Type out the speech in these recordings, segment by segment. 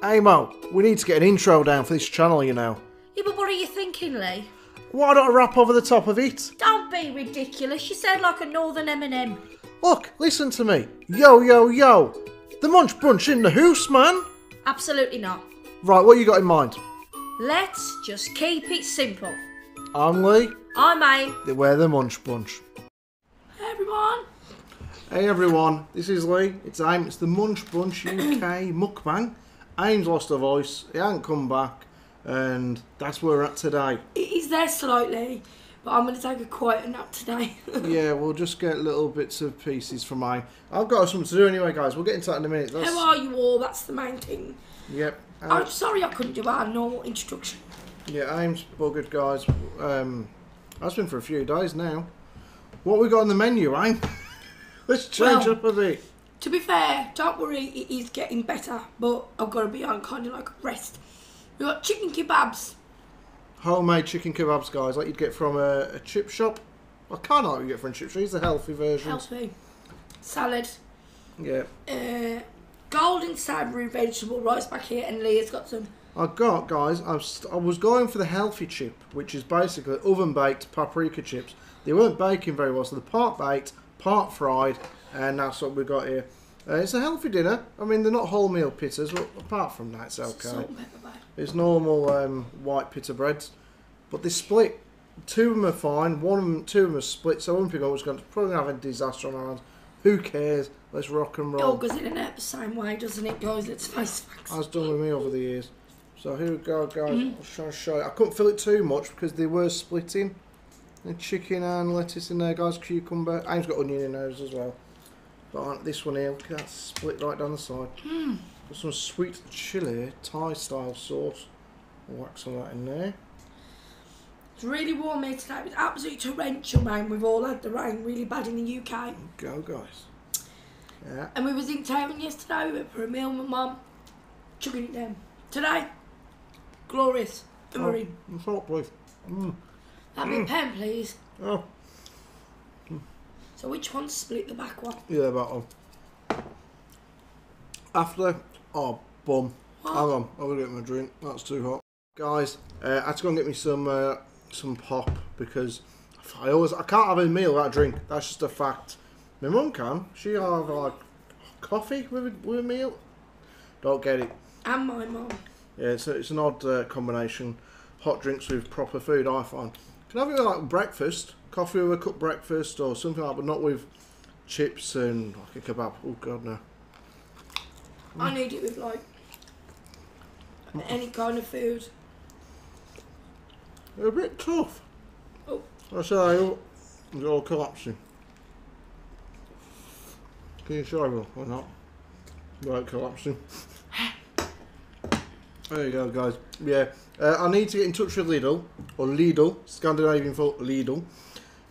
Hey Mo, we need to get an intro down for this channel, you know. Yeah, but what are you thinking, Leigh? Why not a rap over the top of it? Don't be ridiculous. You sound like a northern M&M. Look, listen to me. Yo, yo, yo. The Munch Brunch in the house, man. Absolutely not. Right, what you got in mind? Let's just keep it simple. I'm Leigh. I'm Aim. We're the Munch Brunch. Hey everyone. Hey everyone, this is Leigh. It's Aim. It's the Munch Brunch UK mukbang. Aim's lost a voice. He hasn't come back. And that's where we're at today. He's there slightly, but I'm going to take a quiet nap today. Yeah, we'll just get little bits of pieces from Aim. I've got something to do anyway, guys. We'll get into that in a minute. How are you all? That's the main thing. Yep. I'm sorry I couldn't do our normal introduction. Yeah, Aim's buggered, guys. That's been for a few days now. What we got on the menu, Aim? Let's change up a bit. To be fair, don't worry, it is getting better, but I've got to be on kind of like a rest. We've got chicken kebabs. Homemade chicken kebabs, guys, like you'd get from a chip shop. I kind of like you get from a chip shop. It's the healthy version. Healthy. Salad. Yeah. Golden savoury vegetable rice back here, and Leah's got some. I got, guys, I was going for the healthy chip, which is basically oven-baked paprika chips. They weren't baking very well, so they're part baked, part fried, and that's what we got here. It's a healthy dinner. I mean, they're not wholemeal pittas, but apart from that, it's okay. Salt and pepper, babe. It's normal white pita breads, but they split. Two of them are fine. Two of them are split. So one thing I was going to probably have a disaster on our hands. Who cares? Let's rock and It roll. all goes in and out the same way, doesn't it, guys? Let's face facts. As done with me over the years. So here we go, guys. I'll try and show you. I couldn't fill it too much because they were splitting. And chicken and lettuce in there, guys. Cucumber. Aim's got onion in those as well. But this one here, look at that, split right down the side. Got some sweet chilli, Thai style sauce. I'll whack some of that in there. It's really warm here today. It's absolutely torrential, man. We've all had the rain really bad in the UK. Go, guys. Yeah. And we was in town yesterday. We went for a meal with my mum. Chugging it down. Today, glorious. The marine. Salt, please. That'd be a pen, please. Oh. So which one's split the back one? Yeah, that one. After, oh, bum. What? Hang on, I'm gonna get my drink. That's too hot, guys. I had to go and get me some pop because I can't have a meal without a drink. That's just a fact. My mum can. She'll have like coffee with a meal. Don't get it. And my mum. Yeah, it's an odd combination. Hot drinks with proper food, I find. Can I have it with like breakfast? Coffee with a cup breakfast or something like that, but not with chips and like a kebab. Oh god, no. I need it with like any kind of food. They're a bit tough. Oh. I say they're all collapsing. Can you show me or not? Right, collapsing. There you go, guys. Yeah, I need to get in touch with Lidl, Scandinavian for Lidl,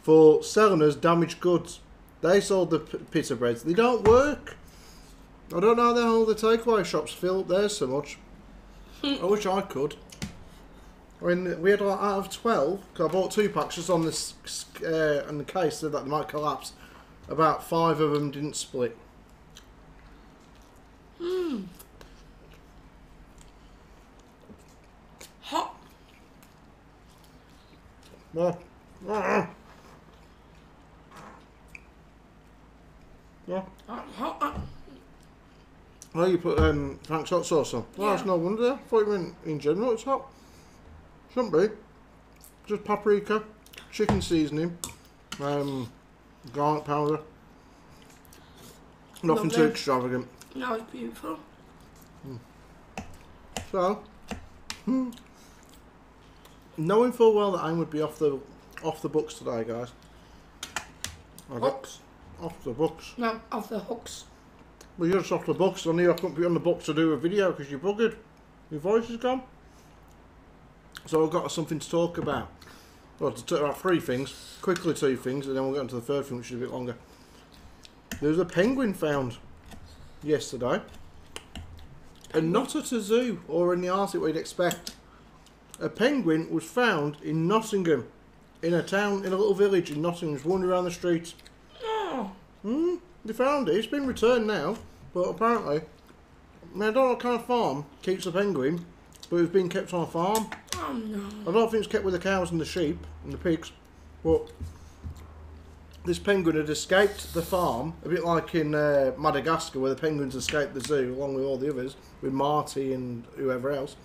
for selling us damaged goods. They sold the pita breads. They don't work. I don't know how all the takeaway shops fill up theirs so much. I wish I could. I mean, we had like out of 12, because I bought 2 packs just on this on the case so that they might collapse. About 5 of them didn't split. Hot. Yeah. Hot. Oh, you put Frank's hot sauce on. Well, Yeah. that's no wonder. I thought you meant in general it's hot. Shouldn't be. Just paprika, chicken seasoning, garlic powder. Nothing too Lovely. extravagant. No, it's beautiful. So, knowing full well that Aim would be off the books today, guys. Hooks? Off the books. No, off the hooks. Well, you're just off the books. I knew I couldn't be on the books to do a video because you're buggered. Your voice is gone. So I've got something to talk about. Well, to talk about 3 things. Quickly 2 things, and then we'll get on to the 3rd thing, which is a bit longer. There was a penguin found yesterday. And not at a zoo or in the Arctic where you'd expect. A penguin was found in Nottingham. In a town, in a little village in Nottingham. Just wandering around the streets. Oh. They found it. It's been returned now. But apparently, I mean, I don't know what kind of farm keeps a penguin, but it's been kept on a farm. Oh no. I don't think it's kept with the cows and the sheep and the pigs, but this penguin had escaped the farm, a bit like in Madagascar, where the penguins escaped the zoo along with all the others, with Marty and whoever else.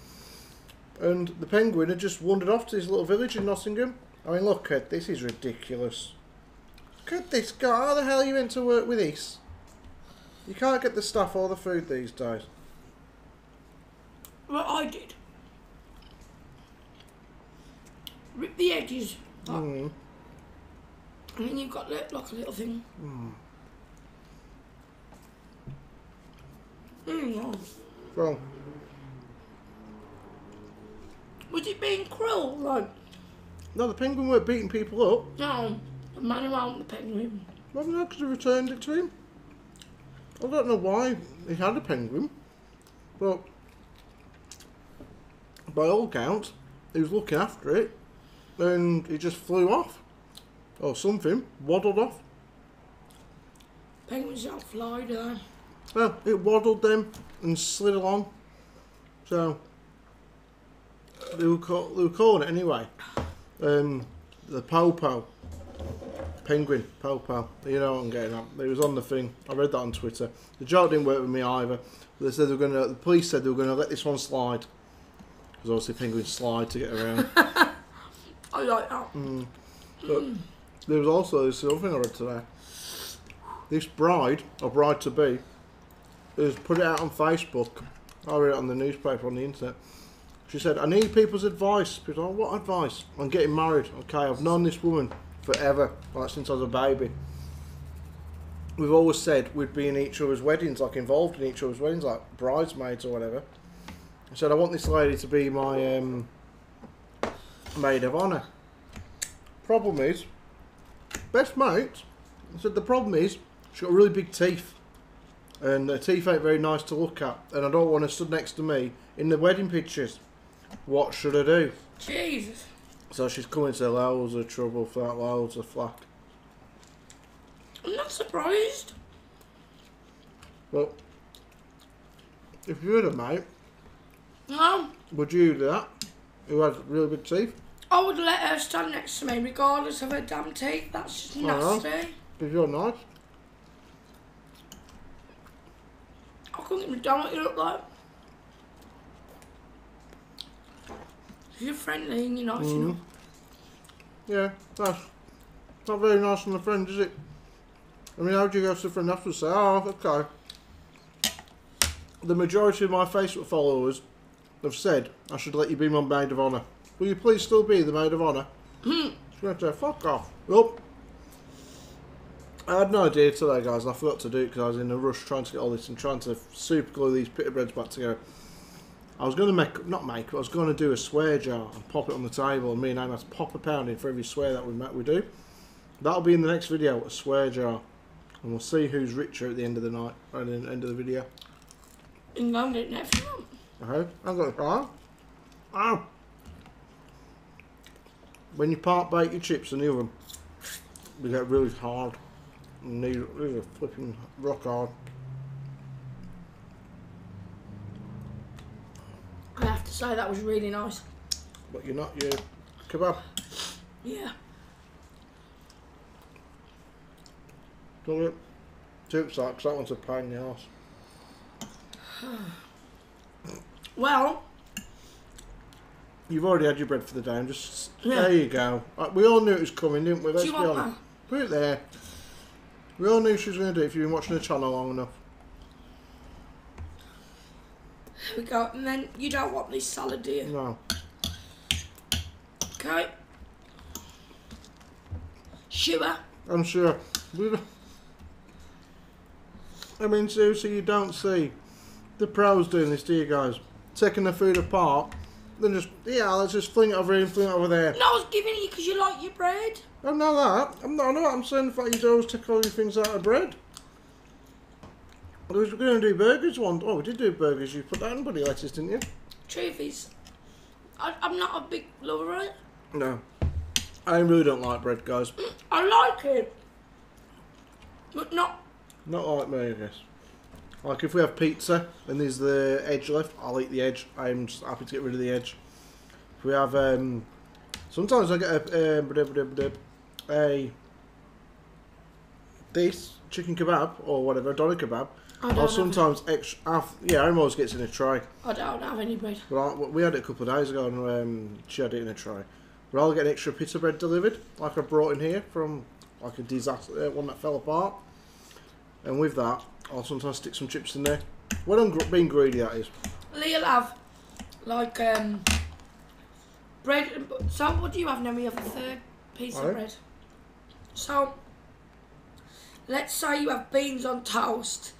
And the penguin had just wandered off to his little village in Nottingham. I mean, look at this, is ridiculous. Look at this guy, how the hell are you meant to work with this? You can't get the stuff or the food these days. What I did. Rip the edges up. And then you've got like a little thing. Well, Was it being cruel? Like, no, the penguin weren't beating people up. no, the man around the penguin. Well, no, because they returned it to him. I don't know why he had a penguin, but by all accounts, he was looking after it, and he just flew off, or something, waddled off. Penguins don't fly, do they? Well, it waddled them and slid along. So they were calling it anyway. The Popo. Penguin, Popo. You know what I'm getting at. It was on the thing. I read that on Twitter. The joke didn't work with me either. They said they were gonna. The police said they were gonna let this one slide. Because obviously penguins slide to get around. I like that. But there was also this other thing I read today. This bride, or bride to be, has put it out on Facebook. I read it on the newspaper on the internet. She said, I need people's advice. People, oh, what advice? I'm getting married. Okay, I've known this woman forever, like since I was a baby. We've always said we'd be in each other's weddings, like involved in each other's weddings, like bridesmaids or whatever. I said, I want this lady to be my maid of honour. Problem is, best mate. I said, the problem is, she's got really big teeth. And her teeth ain't very nice to look at. And I don't want her stood next to me in the wedding pictures. What should I do? Jesus. So she's coming to loads of trouble for that, loads of flack. I'm not surprised. But if you had a mate, No, would you do that? Who had really big teeth? I would let her stand next to me regardless of her damn teeth. That's just nasty. If you're nice. I couldn't even tell what you look like. You're friendly and you're nice, you know. Yeah, that's not very nice on the friend, is it? I mean, how would you go to the friend after and say, oh, okay. The majority of my Facebook followers have said I should let you be my maid of honour. Will you please still be the maid of honour? She's going to say, fuck off. Nope. I had no idea today, guys, and I forgot to do it because I was in a rush trying to get all this and trying to super glue these pita breads back together. I was going to I was going to do a swear jar and pop it on the table, and me and Amy had to pop a pound in for every swear that we do. That'll be in the next video, a swear jar. And we'll see who's richer at the end of the night, or at the end of the video. And I'm getting next one. Okay, I've got a car. Ow! When you part bake your chips in the oven, they get really hard. And these are flipping rock hard. I have to say that was really nice. But you're not your kebab. Yeah. Don't it? Too sad, because that one's a pain in the arse. Well, You've already had your bread for the day, and just there you go. We all knew it was coming, didn't we? Let's do you be want honest. Put it there. We all knew she was going to do it if you've been watching the channel long enough. There we go. And then you don't want this salad, do you? No. Okay. Sugar. I'm sure. I mean, seriously, you don't see the pros doing this, do you guys? Taking the food apart, then just, yeah, let's just fling it over here and fling it over there. No, I was giving it you because you like your bread. I'm not that. I'm not. I'm saying the fact you always take all your things out of bread. We were going to do burgers one. Oh, we did do burgers. You put that in buddy lettuce, didn't you? Truth is, I'm not a big lover of it. No. I really don't like bread, guys. I like it, but not. Not like me, I guess. Like if we have pizza and there's the edge left, I'll eat the edge. I'm just happy to get rid of the edge. If we have, sometimes I get this chicken kebab or whatever, doner kebab. Or sometimes extra. Yeah, Aaron always gets in a tray. I don't have any bread. But we had it a couple of days ago and she had it in a tray. But I'll get an extra pizza bread delivered, like I brought in here from like a disaster, one that fell apart. And with that, I'll sometimes stick some chips in there. When I'm being greedy, that is. Leah'll have like bread. So what do you have now? We have a third piece of bread. So let's say you have beans on toast.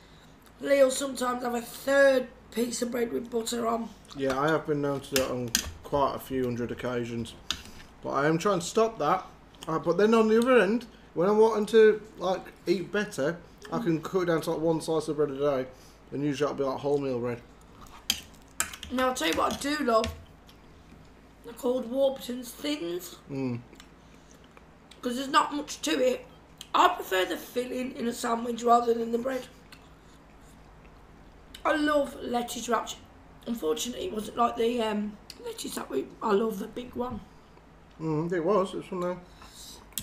Leah'll sometimes have a third piece of bread with butter on. Yeah, I have been known to do it on quite a few hundred occasions. But I am trying to stop that. But then on the other end, when I'm wanting to like eat better, I can cut it down to like one slice of bread a day, and usually that'll be like wholemeal bread. Now I'll tell you what I do love. They're called Warburton's Thins. Because there's not much to it. I prefer the filling in a sandwich rather than the bread. I love lettuce wraps. Unfortunately, it wasn't like the lettuce that I love the big one. It was. It's one there.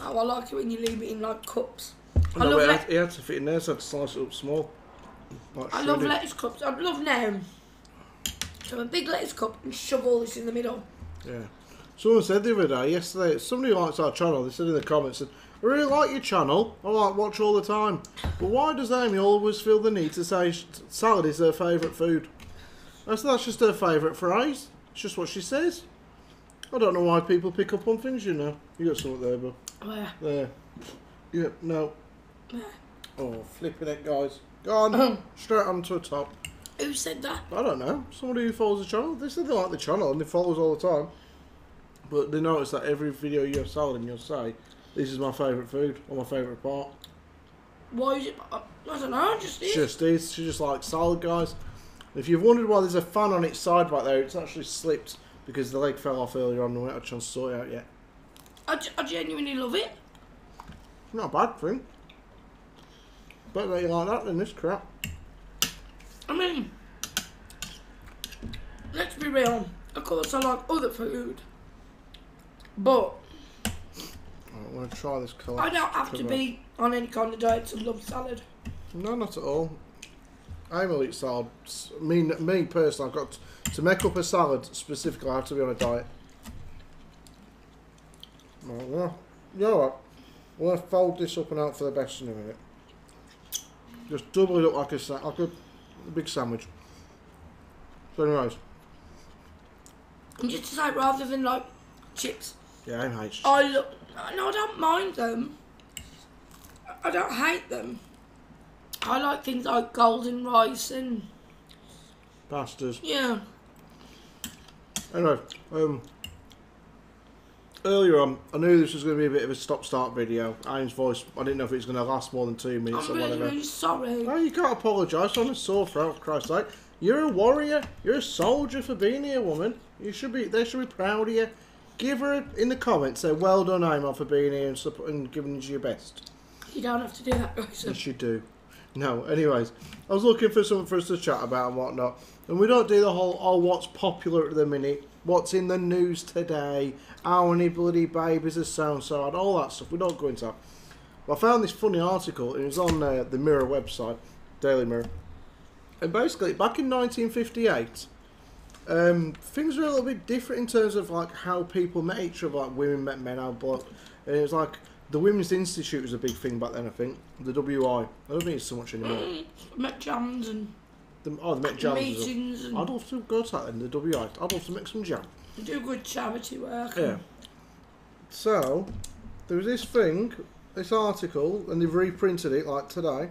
Oh, I like it when you leave it in like cups. No, it had to fit in there, so I had to slice it up small. Like I love lettuce cups. I'd love now to have a big lettuce cup and shove all this in the middle. Yeah. Someone said the other day, yesterday, somebody who likes our channel, they said in the comments, said, I really like your channel, I like watch all the time, but why does Amy always feel the need to say salad is her favourite food? I said that's just her favourite phrase. It's just what she says. I don't know why people pick up on things, you know. You got something there, bud. Where? There. Yeah, no. Where? Oh, flipping it, guys. Go on, straight on to the top. Who said that? I don't know. Somebody who follows the channel. They said they like the channel and they follow us all the time. But they notice that every video you have salad in, you'll say, this is my favourite food, or my favourite part. Why is it? I don't know, just is. Just is. She just likes salad, guys. If you've wondered why there's a fan on its side back there, it's actually slipped because the leg fell off earlier on and we haven't had a chance to sort it out yet. I genuinely love it. Not a bad thing. Better that you like that than this crap. I mean, let's be real. Of course, I like other food, but I'm going to try this colour. I don't have to be on any kind of diet to love salad. No, not at all. I will eat salad. Me personally, I've got to make up a salad specifically. I have to be on a diet. You know what? I'm going to fold this up and out for the best in a minute. Just double it up like a big sandwich. So anyways. And just to say, rather than like chips. Yeah, I hate chips. No, I don't mind them. I don't hate them. I like things like golden rice and pastas. Yeah. Anyway, earlier on, I knew this was going to be a bit of a stop-start video. Ian's voice, I didn't know if it was going to last more than 2 minutes I'm or whatever. I'm really sorry. No, you can't apologise. I'm a sore throat, for Christ's sake. You're a warrior. You're a soldier for being here, woman. They should be proud of you. Give her in the comments, say, well done, Aimon, for being here and giving us your best. You don't have to do that, guys. Yes, you do. No, anyways, I was looking for something for us to chat about and whatnot. And we don't do the whole, oh, what's popular at the minute, what's in the news today, how many bloody babies are so-and-so, and all that stuff. We don't go into that. But I found this funny article, it was on the Mirror website, Daily Mirror. And basically, back in 1958, things were a little bit different in terms of like how people met each other, like women met men, how bloke. And it was like, the Women's Institute was a big thing back then, I think. The WI. I don't think it's so much anymore. Met jams and the Met Jams. meetings. And I'd love to go to that then, the WI. I'd love to make some jam. do good charity work. Yeah. So, there was this thing, this article, and they've reprinted it, like today.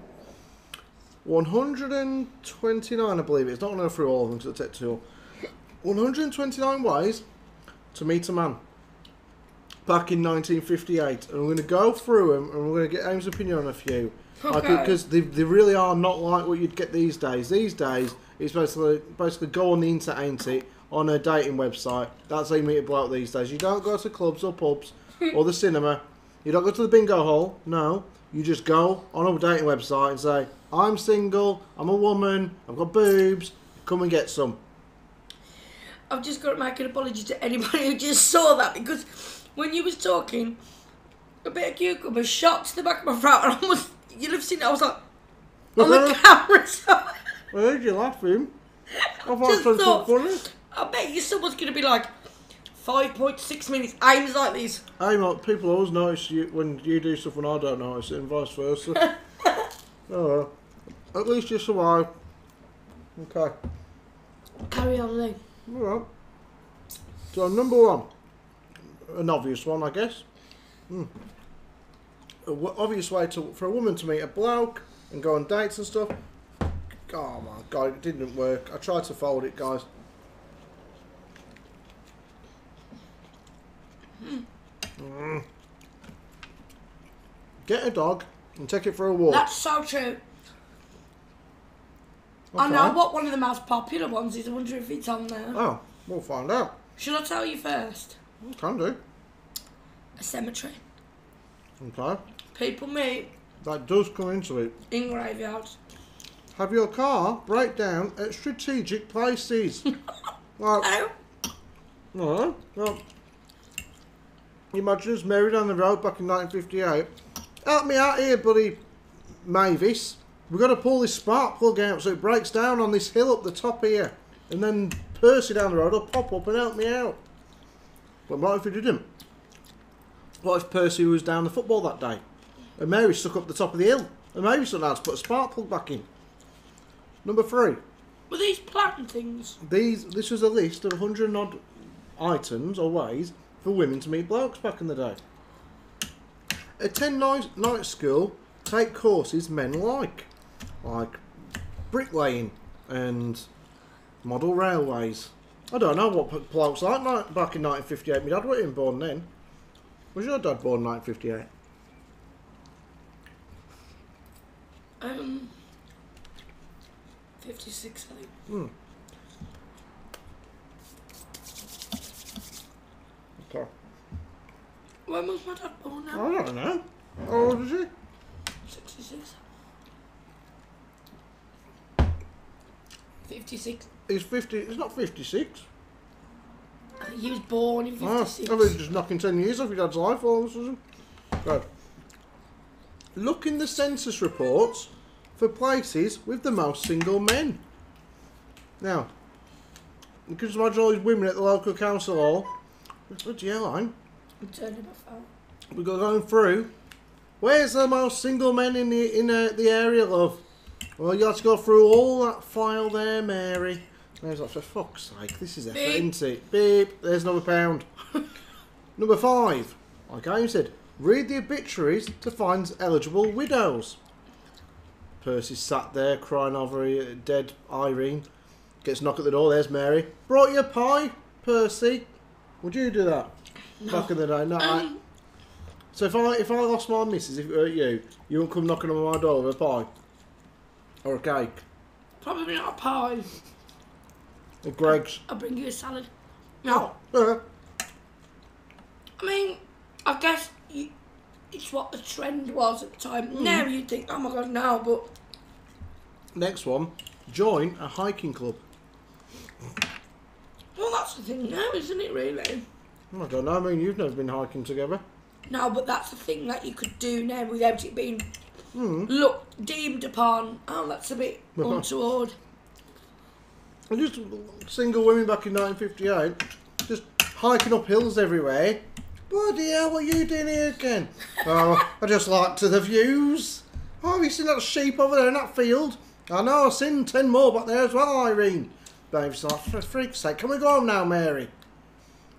129, I believe it is. Not going to go through all of them because it'll take too long. 129 ways to meet a man. Back in 1958, and we're going to go through them, and we're going to get Aim's opinion on a few. Okay. Because they really are not like what you'd get these days. These days, it's basically go on the internet, ain't it? On a dating website. That's how you meet a bloke these days. You don't go to clubs or pubs or the cinema. You don't go to the bingo hall. No. You just go on a dating website and say, I'm single, I'm a woman, I've got boobs, come and get some. I've just got to make an apology to anybody who just saw that, because when you was talking, a bit of cucumber shot to the back of my throat, and you'd have seen it, I was like, on the camera, so I heard you laughing. I thought just it was thought, funny. I bet you someone's going to be like, 5.6 minutes, aims like this. Hey, mate, people always notice you when you do stuff when I don't notice it, and vice versa. Oh, at least you're survived. Okay. Carry on, Leigh. Alright. So, number one. An obvious one, I guess. Obvious way for a woman to meet a bloke and go on dates and stuff. Oh my god, it didn't work. I tried to fold it, guys. Get a dog and take it for a walk. That's so true. Okay. I know what one of the most popular ones is. I wonder if it's on there. Oh, we'll find out. Should I tell you first? You can do. A cemetery. Okay. People meet That does come into it. in graveyards. Have your car break down at strategic places. Right. Oh, Alright. Well, imagine us married on the road back in 1958. Help me out here, buddy Mavis. We've got to pull this spark plug out so it breaks down on this hill up the top here. And then Percy down the road will pop up and help me out. But what if he didn't? What if Percy was down the football that day? And Mary stuck up the top of the hill? And Mary's not allowed to put a spark plug back in. Number 3. were these platinum things? This was a list of 100 and odd items or ways for women to meet blokes back in the day. Attend night school, take courses men like bricklaying and model railways. I don't know what blokes like back in 1958. My dad wasn't born then. Was your dad born in 1958? 56, I think. Okay. When was my dad born now? I don't know. How old is he? 66. 56. He's 50. He's not 56. I think he was born in Ah, 56. I mean, just knocking 10 years off your dad's life all of a sudden. Right. Look in the census reports for places with the most single men. Now, you can just imagine all these women at the local council hall. Bloody hell, I'm Turning my phone. We're going through. Where's the most single men in the area, love? Well, you have to go through all that file there, Mary. And I was like, for fuck's sake, this is effort, isn't it? Beep, there's another £1. Number 5. Like I said, read the obituaries to find eligible widows. Percy sat there crying over dead Irene. Gets a knock at the door, there's Mary. Brought you a pie, Percy. Would you do that? No. Back in the day? No, So if I lost my missus, if it were you wouldn't come knocking on my door with a pie? Or a cake? Probably not a pie. A Greg's? I'll bring you a salad. No. Yeah. I mean, I guess it's what the trend was at the time. Now you think, oh my god, no, but... Next one. Join a hiking club. Well, that's the thing now, isn't it, really? I don't know, I mean, you've never been hiking together. No, but that's the thing that you could do now without it being deemed upon. Oh, that's a bit untoward. And just single women back in 1958, just hiking up hills everywhere. Bloody hell, what are you doing here again? Oh, I just like to the views. Oh, have you seen that sheep over there in that field? I know, I've seen 10 more back there as well, Irene. Babe's like, for freak's sake, can we go home now, Mary?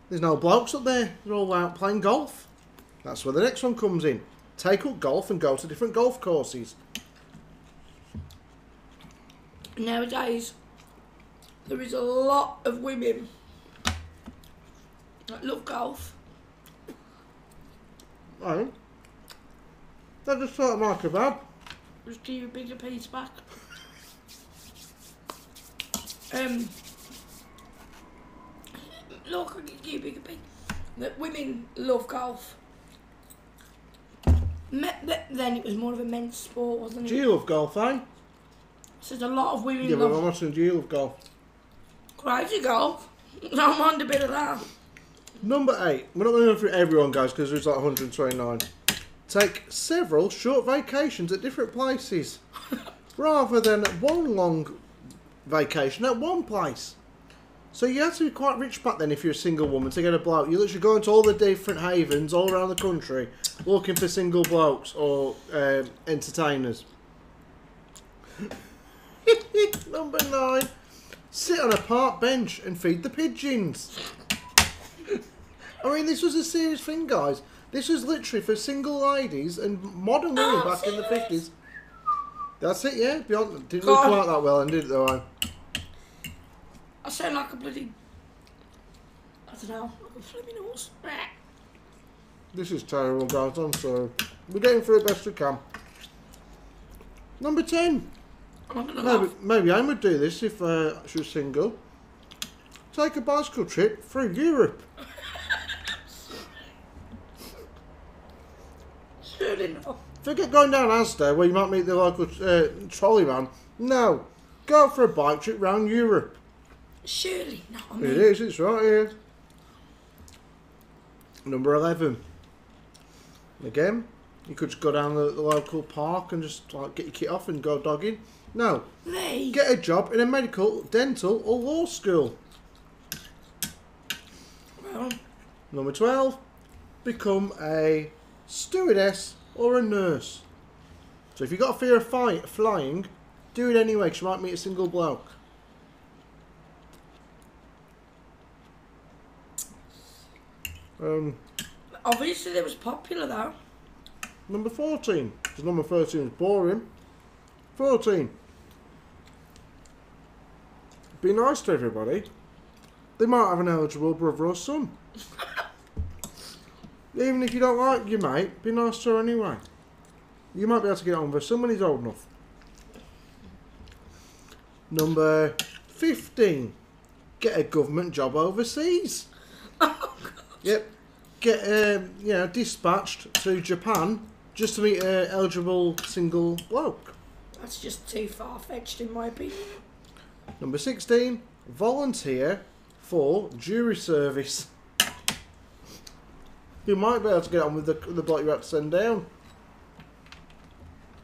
There's no blokes up there. They're all out playing golf. That's where the next one comes in. Take up golf and go to different golf courses. Nowadays, there is a lot of women that love golf. Oh. They just thought my kebab. Just give you a bigger piece back. Look, I can give you a bigger piece. That women love golf. Then it was more of a men's sport, wasn't it? Do you love golf, eh? So there's a lot of women Yeah, but I'm love watching the deal of golf. crazy golf. Don't mind a bit of that. Number 8. We're not going to go through everyone, guys, because there's like 129. Take several short vacations at different places, rather than one long vacation at one place. So you have to be quite rich back then if you're a single woman to get a bloke. You literally go into all the different havens all around the country looking for single blokes or entertainers. Number 9. Sit on a park bench and feed the pigeons. I mean, this was a serious thing, guys. This was literally for single ladies and modern women back in the 50s. That's it, yeah. Beyond, didn't look quite that well, and did it though? I sound like a bloody... I don't know, like a flipping horse. This is terrible, guys. I'm sorry. We're getting through it best we can. Number 10. Maybe I would do this if she was single. Take a bicycle trip through Europe. Surely not. Forget going down Asda where you might meet the local trolley man. No. Go for a bike trip round Europe. Surely not. I mean, It is, it's right here. Number 11. Again, you could just go down the local park and just like get your kit off and go dogging. No. Leigh. Get a job in a medical, dental or law school. Well, Number 12. Become a stewardess or a nurse. So if you've got a fear of flying, do it anyway because you might meet a single bloke. obviously they was popular though. Number 14. Because number 13 is boring. 14. Be nice to everybody. They might have an eligible brother or son. Even if you don't like your mate, be nice to her anyway. You might be able to get on with her. Somebody's old enough. Number 15. Get a government job overseas. Yep. Get dispatched to Japan just to meet an eligible single bloke. That's just too far-fetched in my opinion. Number 16. Volunteer for jury service. You might be able to get on with the bloke you had to send down.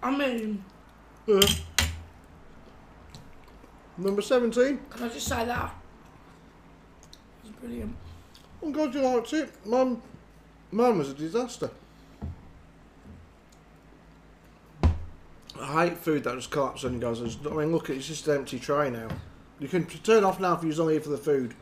I mean... Number 17. Can I just say that? It was brilliant. I'm glad you liked it. Mine was a disaster. I hate food that just collapses on you guys. I mean, look, it's just an empty tray now. You can turn off now if you're only here for the food.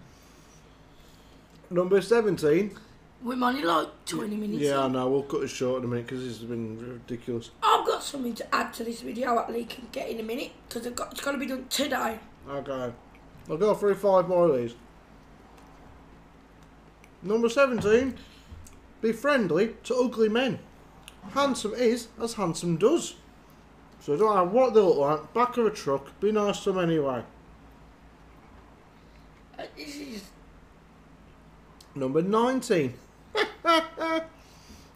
Number 17. We're only like 20 minutes Yeah, I in. know. We'll cut it short in a minute because this has been ridiculous. I've got something to add to this video that Leigh can get in a minute because it's got to be done today. Okay. I'll go through 5 more of these. Number 17. Be friendly to ugly men. Handsome is as handsome does. So don't matter what they look like, back of a truck, be nice to them anyway. This is... Number 19.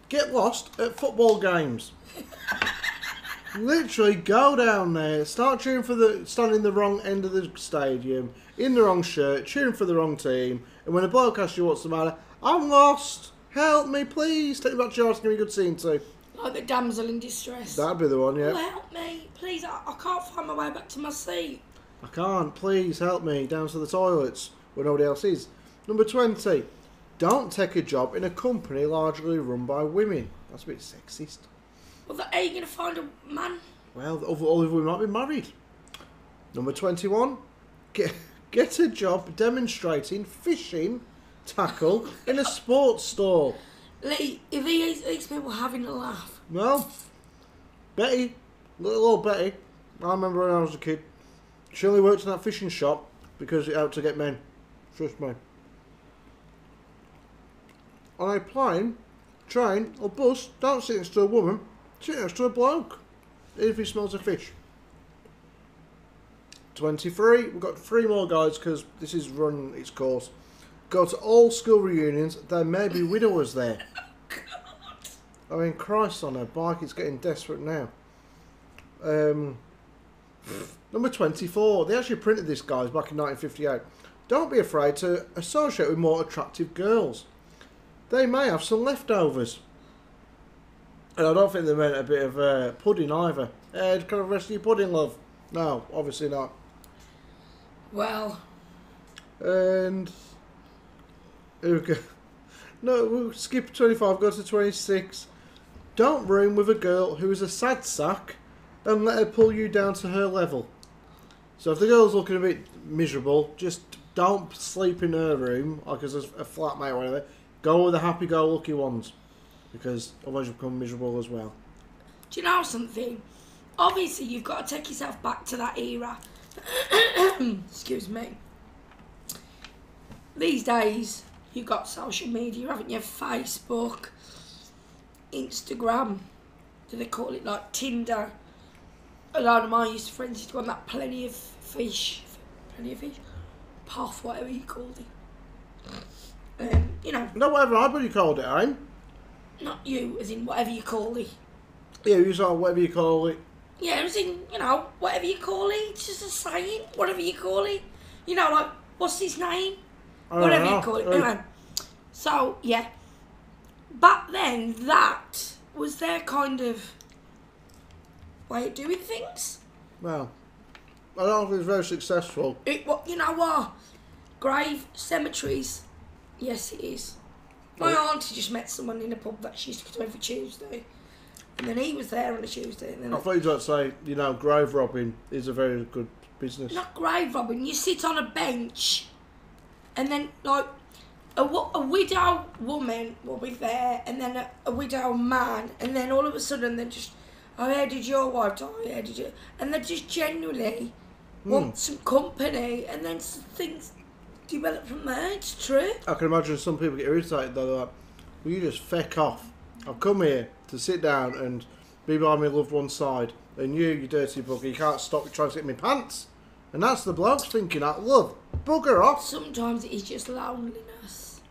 Get lost at football games. Literally go down there, start cheering for stand in the wrong end of the stadium, in the wrong shirt, cheering for the wrong team, and when a bloke asks you what's the matter, I'm lost, help me please, take me back to your house and give me a good scene too. Like the damsel in distress. That'd be the one, yeah. Oh, help me, please, I can't find my way back to my seat. I can't, please help me, down to the toilets, where nobody else is. Number 20. Don't take a job in a company largely run by women. That's a bit sexist. Well, are you going to find a man? Well, all of them might be married. Number 21. Get a job demonstrating fishing tackle in a sports store. Leigh, if these people having a laugh. Well, Betty, little old Betty, I remember when I was a kid, she only worked in that fishing shop because it helped to get men. Trust me. On a plane, train or bus, don't sit next to a woman, sit next to a bloke, even if he smells a fish. 23, we've got 3 more guys because this is run its course. Go to all school reunions, there may be widowers there. I mean, Christ on a bike, it's getting desperate now. Number 24. They actually printed this, guys, back in 1958. Don't be afraid to associate with more attractive girls. They may have some leftovers. And I don't think they meant a bit of pudding either. Kind of rest of your pudding, love. No, obviously not. Well. And... okay. No, we'll skip 25, go to 26. Don't room with a girl who is a sad sack and let her pull you down to her level. So if the girl's looking a bit miserable, just don't sleep in her room, like as a flatmate or whatever. Go with the happy-go-lucky ones. Because otherwise you'll become miserable as well. Do you know something? Obviously, you've got to take yourself back to that era. Excuse me. These days, you've got social media, haven't you? Facebook, Instagram. Do they call it like Tinder? A lot of my used to friends used to go on that plenty of fish. Puff, whatever you called it. You know. No, whatever anybody called it, eh? Not you, as in whatever you call it. Yeah, you saw whatever you call it. Yeah, as in, you know, whatever you call it. It's just a saying, whatever you call it. You know, like, what's his name? Whatever you call it. Anyway. So, yeah. Back then, that was their kind of way of doing things. Well, I don't think it's very successful. You know what? Grave cemeteries. Yes, it is. My auntie just met someone in a pub that she used to go to every Tuesday. And then he was there on a Tuesday. And then I thought you'd like to say, you know, grave robbing is a very good business. Not grave robbing. You sit on a bench and then, like, a widow woman will be there and then a widow man. And then all of a sudden they're just, oh, how did your wife die? How did you? And they just genuinely want some company. And then some things develop from there. It's true. I can imagine some people get irritated though. They're like, will you just feck off? I've come here to sit down and be by my loved one's side. And you dirty bugger, you can't stop trying to get me pants. And that's the blokes thinking out love. Bugger off. Sometimes it's just loneliness.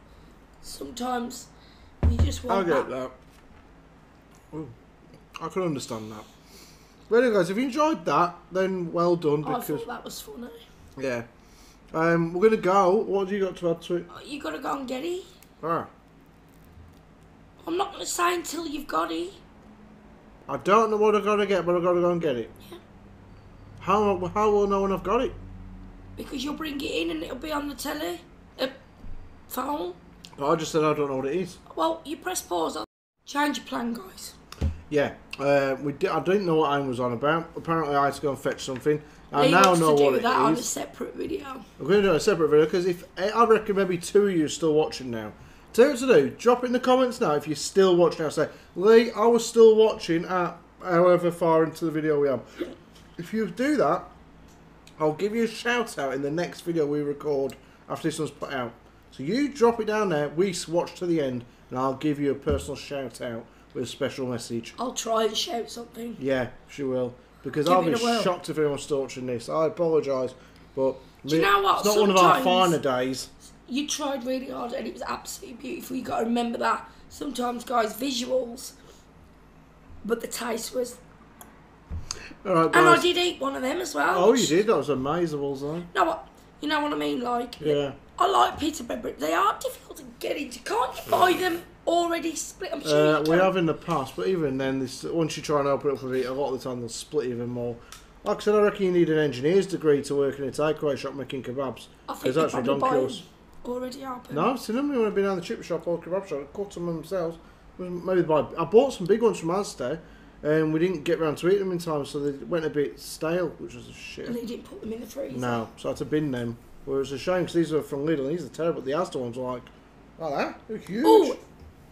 Sometimes you just want I get that. Ooh, I can understand that. Well, anyway, guys, if you enjoyed that, then well done. Because I thought that was funny. Yeah. We're going to go. What have you got to add to it? You got to go and get it. Ah. I'm not going to say until you've got it. I don't know what I've got to get, but I've got to go and get it. Yeah. How will I know when I've got it? Because you'll bring it in and it'll be on the telly. Phone. But I just said I don't know what it is. Well, you press pause on. Change your plan, guys. Yeah. I didn't know what Anne was on about. Apparently I had to go and fetch something. I Leigh now wants know to do what it that on a is. separate video. I'm going to do a separate video because if I reckon maybe 2 of you are still watching now. Tell you what to do. Drop it in the comments now if you're still watching now. Say, Leigh, I was still watching at however far into the video we are. If you do that, I'll give you a shout out in the next video we record after this one's put out. So you drop it down there, we watch to the end, and I'll give you a personal shout out with a special message. I'll try and shout something. Yeah, she will. Because Give I'll be it a whirl. shocked if anyone's still watching this. I apologise, but Do you know what? it's not one of our Sometimes- finer days. You tried really hard and it was absolutely beautiful. You got to remember that. Sometimes, guys, visuals, but the taste was. All right, And guys. I did eat one of them as well. Oh, you did? That was amazing, though. No, what? You know what I mean? Like, Yeah. I like pita bread, but they are difficult to get into. Can't you buy them already split? I'm sure you We can. have in the past, but even then, once you try and open it up with it, a lot of the time they'll split even more. Like I said, I reckon you need an engineer's degree to work in a takeaway shop making kebabs. I think There's you actually probably buy donkey them already open. No, I've seen them when I've been down the chip shop or kebab shop. I cut them themselves. Maybe I bought some big ones from Asda, and we didn't get round to eat them in time, so they went a bit stale, which was a shit. And they didn't put them in the freezer. No, so I had to bin them. Well, it was a shame because these are from Lidl. These are terrible. The Asda ones are like that. They're huge. Oh,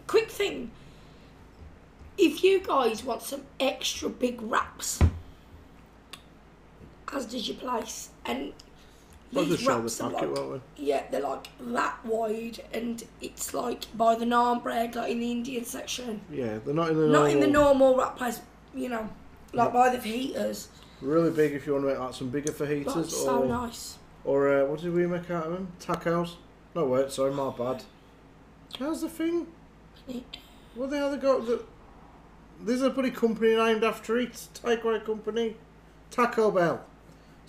quick thing. If you guys want some extra big wraps, as does your place, and I'll these just show the wraps are packet, like, won't yeah, they're like that wide, and it's like by the naan bread, like in the Indian section. we? Yeah, they're not in the Not in the normal wrap place, you know, like by the fajitas. Really big if you want to make like some bigger fajitas. That's so nice. Or what did we make out of them? Tacos? No, wait, sorry, my bad. How's the thing? What the hell they got? There's a bloody company named after it. Takeaway company. Taco Bell.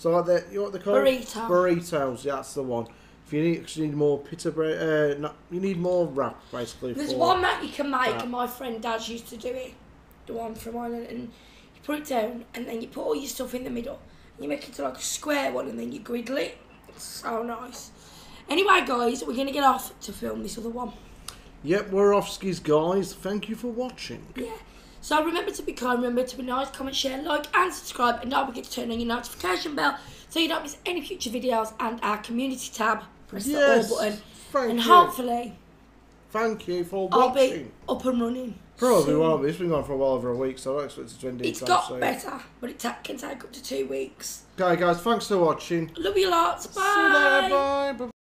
So like the, you know what they call Burrito. Burritos, yeah, that's the one. If you need more pita bread, no, you need more wrap basically. There's for one that you can make, that. and my friend Dad used to do it. The one from Ireland, and you put it down, and then you put all your stuff in the middle. You make it into like a square one, and then you griddle it. It's so nice. Anyway, guys, we're gonna get off to film this other one. Yep, we're off skis, guys. Thank you for watching. Yeah. So remember to be kind, remember to be nice, comment, share, like, and subscribe, and don't forget to turn on your notification bell so you don't miss any future videos, and our community tab. Press the all button, and hopefully, thank you for I'll watching. be up and running. Probably won't be. It's been going for a while over a week, so I don't expect it to end anytime soon. It's got better, but it can take up to 2 weeks. Okay, guys, thanks for watching. Love you lots. Bye. See you later. Bye. Bye.